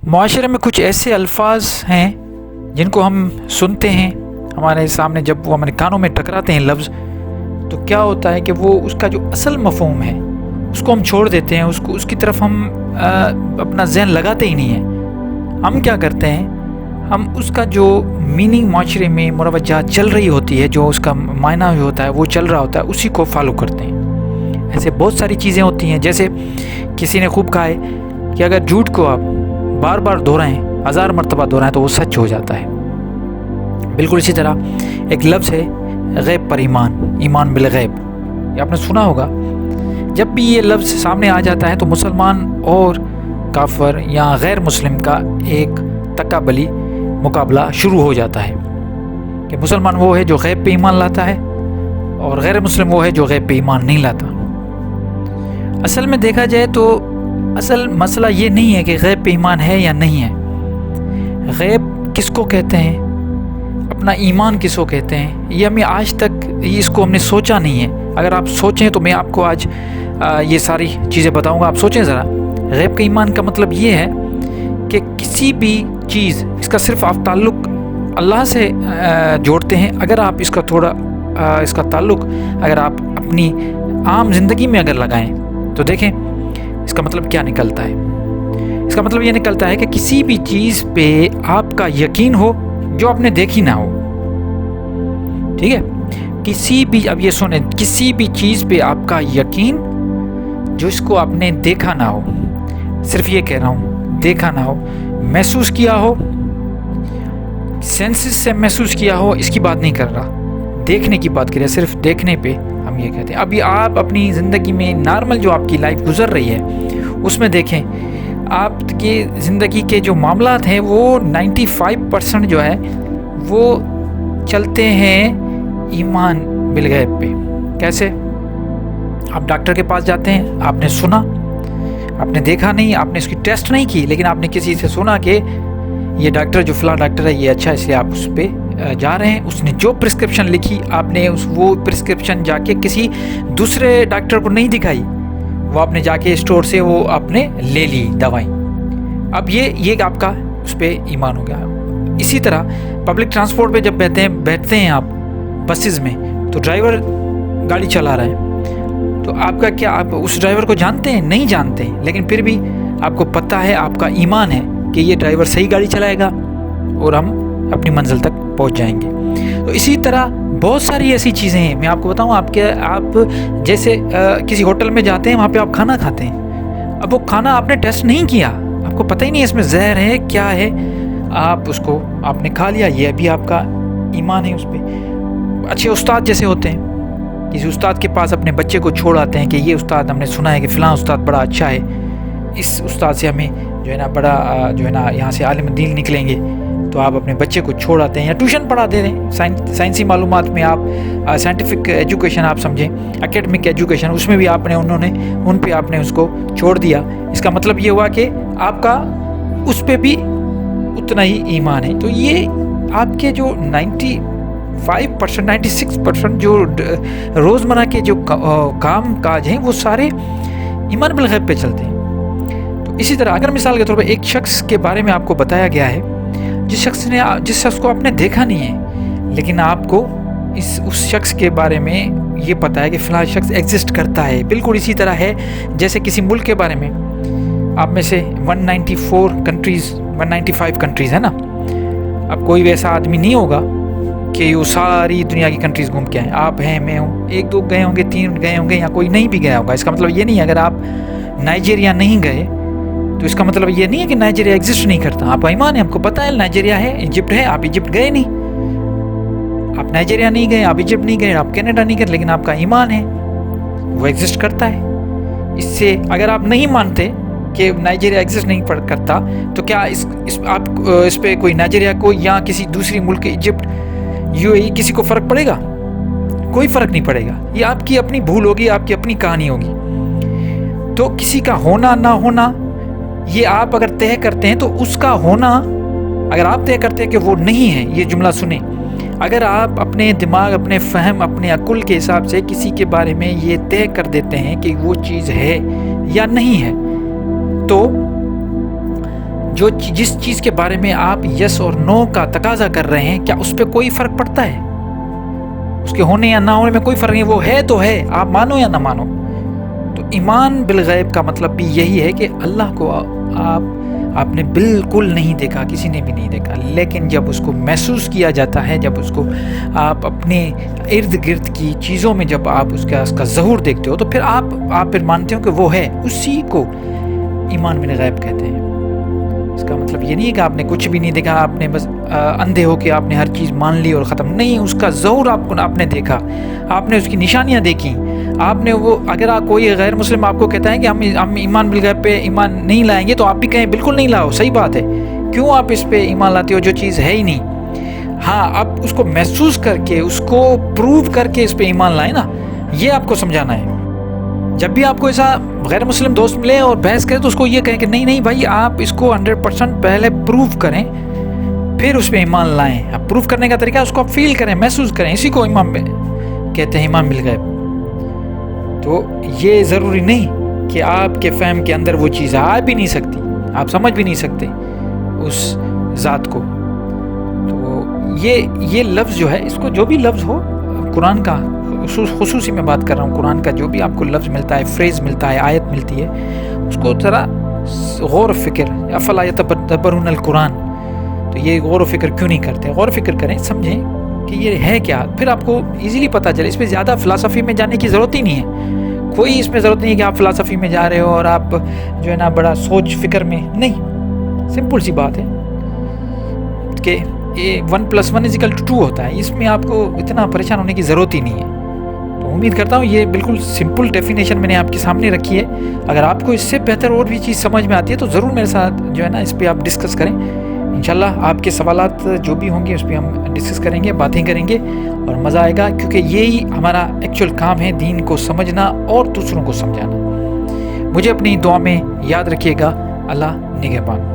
معاشرے میں کچھ ایسے الفاظ ہیں جن کو ہم سنتے ہیں، ہمارے سامنے جب وہ ہمارے کانوں میں ٹکراتے ہیں لفظ، تو کیا ہوتا ہے کہ وہ اس کا جو اصل مفہوم ہے اس کو ہم چھوڑ دیتے ہیں، اس کی طرف ہم اپنا ذہن لگاتے ہی نہیں ہیں۔ ہم کیا کرتے ہیں، ہم اس کا جو میننگ معاشرے میں مروجات چل رہی ہوتی ہے، جو اس کا معنی ہوتا ہے وہ چل رہا ہوتا ہے، اسی کو فالو کرتے ہیں۔ ایسے بہت ساری چیزیں ہوتی ہیں، جیسے کسی نے خوب کہا ہے کہ اگر جھوٹ کو آپ بار بار دہرائیں، 1000 مرتبہ دہرائیں تو وہ سچ ہو جاتا ہے۔ بالکل اسی طرح ایک لفظ ہے غیب پر ایمان بالغیب، یہ آپ نے سنا ہوگا۔ جب بھی یہ لفظ سامنے آ جاتا ہے تو مسلمان اور کافر یا غیر مسلم کا ایک تقابلی مقابلہ شروع ہو جاتا ہے کہ مسلمان وہ ہے جو غیب پہ ایمان لاتا ہے اور غیر مسلم وہ ہے جو غیب پہ ایمان نہیں لاتا۔ اصل میں دیکھا جائے تو اصل مسئلہ یہ نہیں ہے کہ غیب پہ ایمان ہے یا نہیں ہے، غیب کس کو کہتے ہیں، اپنا ایمان کس کو کہتے ہیں، یہ ہمیں آج تک اس کو ہم نے سوچا نہیں ہے۔ اگر آپ سوچیں تو میں آپ کو آج یہ ساری چیزیں بتاؤں گا، آپ سوچیں ذرا۔ غیب کا ایمان کا مطلب یہ ہے کہ کسی بھی چیز، اس کا صرف آپ تعلق اللہ سے جوڑتے ہیں۔ اگر آپ اس کا تعلق اگر آپ اپنی عام زندگی میں اگر لگائیں تو دیکھیں اس کا مطلب کیا نکلتا ہے۔ اس کا مطلب یہ نکلتا ہے کہ کسی بھی چیز پہ آپ کا یقین ہو جو آپ نے دیکھی نہ ہو، ٹھیک ہے، کسی بھی، اب یہ سنیں، کسی بھی چیز پہ آپ کا یقین جو اس کو آپ نے دیکھا نہ ہو، صرف یہ کہہ رہا ہوں، دیکھا نہ ہو، محسوس کیا ہو، سینسز سے محسوس کیا ہو، اس کی بات نہیں کر رہا، دیکھنے کی بات کر رہا، صرف دیکھنے پہ ہم یہ کہتے ہیں۔ ابھی آپ اپنی زندگی میں نارمل جو آپ کی لائف گزر رہی ہے اس میں دیکھیں، آپ کی زندگی کے جو معاملات ہیں وہ 95% جو ہے وہ چلتے ہیں ایمان بالغیب پہ۔ کیسے؟ آپ ڈاکٹر کے پاس جاتے ہیں، آپ نے سنا، آپ نے دیکھا نہیں، آپ نے اس کی ٹیسٹ نہیں کی، لیکن آپ نے کسی سے سنا کہ یہ ڈاکٹر جو فلاں ڈاکٹر ہے یہ اچھا، اس لیے آپ اس پہ جا رہے ہیں۔ اس نے جو پرسکرپشن لکھی، آپ نے وہ پرسکرپشن جا کے کسی دوسرے ڈاکٹر کو نہیں دکھائی، وہ آپ نے جا کے اسٹور سے وہ آپ نے لے لی دوائیں۔ اب یہ آپ کا اس پہ ایمان ہو گیا۔ اسی طرح پبلک ٹرانسپورٹ پہ جب بیٹھتے ہیں آپ بسز میں، تو ڈرائیور گاڑی چلا رہا ہے، تو آپ کا کیا، آپ اس ڈرائیور کو جانتے ہیں؟ نہیں جانتے، لیکن پھر بھی آپ کو پتہ ہے، آپ کا ایمان ہے کہ یہ ڈرائیور صحیح گاڑی چلائے گا اور ہم اپنی منزل تک پہنچ جائیں گے۔ تو اسی طرح بہت ساری ایسی چیزیں ہیں، میں آپ کو بتاؤں، آپ جیسے کسی ہوٹل میں جاتے ہیں، وہاں پہ آپ کھانا کھاتے ہیں، اب وہ کھانا آپ نے ٹیسٹ نہیں کیا، آپ کو پتہ ہی نہیں اس میں زہر ہے کیا ہے، آپ نے کھا لیا، یہ ابھی آپ کا ایمان ہے اس پہ۔ اچھے استاد جیسے ہوتے ہیں، کسی استاد کے پاس اپنے بچے کو چھوڑ آتے ہیں کہ یہ استاد ہم نے سنا ہے کہ فلاں استاد بڑا اچھا ہے، اس استاد سے ہمیں جو ہے نا بڑا جو ہے نا یہاں سے عالم دین نکلیں گے، تو آپ اپنے بچے کو چھوڑ آتے ہیں یا ٹیوشن پڑھا دے رہے ہیں۔ سائنسی معلومات میں آپ سائنٹیفک ایجوکیشن آپ سمجھیں، اکیڈمک ایجوکیشن، اس میں بھی ان پہ آپ نے اس کو چھوڑ دیا۔ اس کا مطلب یہ ہوا کہ آپ کا اس پہ بھی اتنا ہی ایمان ہے۔ تو یہ آپ کے جو 95% 96% جو روزمرہ کے جو کام کاج ہیں وہ سارے ایمان بالغیب پہ چلتے ہیں۔ تو اسی طرح اگر مثال کے طور پر ایک شخص کے بارے میں آپ کو بتایا گیا ہے، جس شخص کو آپ نے دیکھا نہیں ہے، لیکن آپ کو اس شخص کے بارے میں یہ پتہ ہے کہ فلاں شخص ایگزسٹ کرتا ہے۔ بالکل اسی طرح ہے جیسے کسی ملک کے بارے میں، آپ میں سے 195 کنٹریز ہے نا، اب کوئی ویسا آدمی نہیں ہوگا کہ وہ ساری دنیا کی کنٹریز گھوم کے آئیں۔ آپ ہیں، میں ہوں، 1-2 گئے ہوں گے، 3 گئے ہوں گے، یا کوئی نہیں بھی گیا ہوگا۔ اس کا مطلب یہ نہیں ہے اگر آپ نائجیریا نہیں گئے تو اس کا مطلب یہ نہیں ہے کہ نائجیریا ایگزسٹ نہیں کرتا۔ آپ ایمان ہے، آپ کو پتہ ہے نائجیریا ہے، ایجپٹ ہے، آپ ایجپٹ گئے نہیں، آپ نائجیریا نہیں گئے، آپ ایجپٹ نہیں گئے، آپ کینیڈا نہیں گئے، لیکن آپ کا ایمان ہے، وہ ایگزسٹ کرتا ہے۔ اس سے اگر آپ نہیں مانتے کہ نائجیریا ایگزسٹ نہیں کرتا تو کیا آپ اس پہ کوئی نائجیریا کو یا کسی دوسری ملک ایجپٹ، UAE، کسی کو فرق پڑے گا؟ کوئی فرق نہیں پڑے گا۔ یہ آپ کی اپنی بھول ہوگی، آپ کی اپنی کہانی ہوگی۔ تو کسی کا ہونا نہ ہونا یہ آپ اگر طے کرتے ہیں تو اس کا ہونا، اگر آپ طے کرتے ہیں کہ وہ نہیں ہے، یہ جملہ سنیں، اگر آپ اپنے دماغ، اپنے فہم، اپنے عقل کے حساب سے کسی کے بارے میں یہ طے کر دیتے ہیں کہ وہ چیز ہے یا نہیں ہے، تو جس چیز کے بارے میں آپ یس اور نو کا تقاضا کر رہے ہیں، کیا اس پہ کوئی فرق پڑتا ہے؟ اس کے ہونے یا نہ ہونے میں کوئی فرق نہیں، وہ ہے تو ہے، آپ مانو یا نہ مانو۔ تو ایمان بالغیب کا مطلب بھی یہی ہے کہ اللہ کو آپ نے بالکل نہیں دیکھا، کسی نے بھی نہیں دیکھا، لیکن جب اس کو محسوس کیا جاتا ہے، جب اس کو آپ اپنے ارد گرد کی چیزوں میں جب آپ اس کا ظہور دیکھتے ہو، تو پھر آپ پھر مانتے ہو کہ وہ ہے، اسی کو ایمان بالغیب کہتے ہیں۔ اس کا مطلب یہ نہیں ہے کہ آپ نے کچھ بھی نہیں دیکھا، آپ نے بس اندھے ہو کے آپ نے ہر چیز مان لی اور ختم، نہیں، اس کا ظہور آپ نے دیکھا، آپ نے اس کی نشانیاں دیکھی، آپ نے وہ، اگر کوئی غیر مسلم آپ کو کہتا ہے کہ ہم ایمان بالغیب پہ ایمان نہیں لائیں گے، تو آپ بھی کہیں بالکل نہیں لاؤ، صحیح بات ہے، کیوں آپ اس پہ ایمان لاتے ہو جو چیز ہے ہی نہیں؟ ہاں، اب اس کو محسوس کر کے، اس کو پروو کر کے اس پہ ایمان لائیں نا، یہ آپ کو سمجھانا ہے۔ جب بھی آپ کو ایسا غیر مسلم دوست ملے اور بحث کرے تو اس کو یہ کہیں کہ نہیں بھائی، آپ اس کو 100% پہلے پروف کریں، پھر اس پہ ایمان لائیں۔ اب پروف کرنے کا طریقہ اس کو آپ فیل کریں، محسوس کریں، اسی کو ایمان کہتے ہیں، ایمان بالغیب۔ تو یہ ضروری نہیں کہ آپ کے فہم کے اندر وہ چیز آ بھی نہیں سکتی، آپ سمجھ بھی نہیں سکتے اس ذات کو۔ تو یہ لفظ جو ہے، اس کو جو بھی لفظ ہو قرآن کا، خصوصی میں بات کر رہا ہوں، قرآن کا جو بھی آپ کو لفظ ملتا ہے، فریز ملتا ہے، آیت ملتی ہے، اس کو ذرا غور و فکر، افلا یتدبرون القرآن، تو یہ غور و فکر کیوں نہیں کرتے؟ غور و فکر کریں، سمجھیں کہ یہ ہے کیا، پھر آپ کو ایزیلی پتہ چلے۔ اس میں زیادہ فلسفی میں جانے کی ضرورت ہی نہیں ہے، کوئی اس میں ضرورت نہیں ہے کہ آپ فلسفی میں جا رہے ہو اور آپ جو ہے نا بڑا سوچ فکر میں، نہیں، سمپل سی بات ہے کہ 1+1=2 ہوتا ہے، اس میں آپ کو اتنا پریشان ہونے کی ضرورت ہی نہیں ہے۔ تو امید کرتا ہوں یہ بالکل سمپل ڈیفینیشن میں نے آپ کے سامنے رکھی ہے۔ اگر آپ کو اس سے بہتر اور بھی چیز سمجھ میں آتی ہے تو ضرور میرے ساتھ جو ہے نا اس پہ آپ ڈسکس کریں، انشاءاللہ آپ کے سوالات جو بھی ہوں گے اس پہ ہم ڈسکس کریں گے، باتیں کریں گے اور مزہ آئے گا، کیونکہ یہی ہمارا ایکچوئل کام ہے، دین کو سمجھنا اور دوسروں کو سمجھانا۔ مجھے اپنی دعا میں یاد رکھیے گا۔ اللہ نگہبان۔